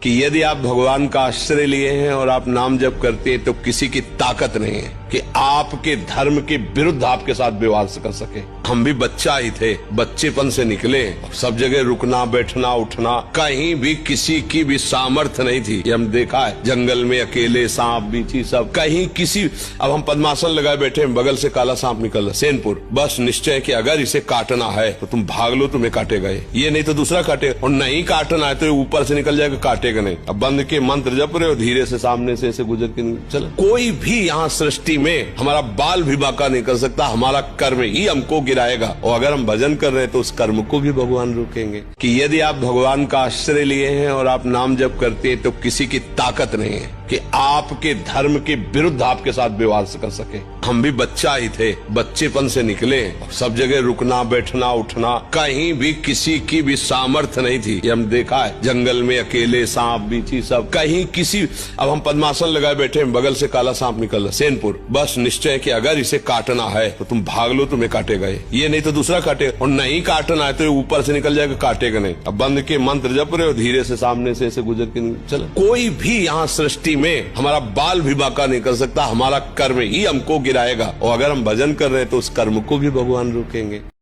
कि यदि आप भगवान का आश्रय लिए हैं और आप नाम जप करते हैं तो किसी की ताकत नहीं है कि आपके धर्म के विरुद्ध आपके साथ विवाद कर सके। हम भी बच्चा ही थे, बच्चेपन से निकले, सब जगह रुकना बैठना उठना, कहीं भी किसी की भी सामर्थ्य नहीं थी। ये हम देखा है, जंगल में अकेले सांप बीची सब, कहीं किसी। अब हम पद्मासन लगाए बैठे, बगल से काला सांप निकल रहा, सेनपुर, बस निश्चय कि अगर इसे काटना है तो तुम भाग लो, तुम्हें काटेगा ये नहीं तो दूसरा काटे, और नहीं काटना है तो ऊपर से निकल जाएगा, काटेगा नहीं। अब बंद के मंत्र जप रहे हो, धीरे से सामने से ऐसे गुजर के चलो। कोई भी यहाँ सृष्टि में हमारा बाल भी बांका नहीं कर सकता, हमारा कर्म ही हमको गिराएगा। और अगर हम भजन कर रहे हैं तो उस कर्म को भी भगवान रोकेंगे। कि यदि आप भगवान का आश्रय लिए हैं और आप नाम जप करते हैं तो किसी की ताकत नहीं है कि आपके धर्म के विरुद्ध आपके साथ विवाद कर सके। हम भी बच्चा ही थे, बच्चेपन से निकले, सब जगह रुकना बैठना उठना, कहीं भी किसी की भी सामर्थ्य नहीं थी। ये हम देखा है, जंगल में अकेले सांप बीची सब, कहीं किसी। अब हम पद्मासन लगाए बैठे, बगल से काला सांप निकल रहा, सेनपुर, बस निश्चय कि अगर इसे काटना है तो तुम भाग लो, तुम्हें काटेगा ये नहीं तो दूसरा काटेगा, और नहीं काटना है तो ऊपर से निकल जाएगा, काटेगा नहीं। अब बंद के मंत्र जप रहे हो, धीरे से सामने से ऐसे गुजर के चलो। कोई भी यहाँ सृष्टि में हमारा बाल भी बांका नहीं कर सकता, हमारा कर्म ही हमको गिराएगा। और अगर हम भजन कर रहे हैं तो उस कर्म को भी भगवान रोकेंगे।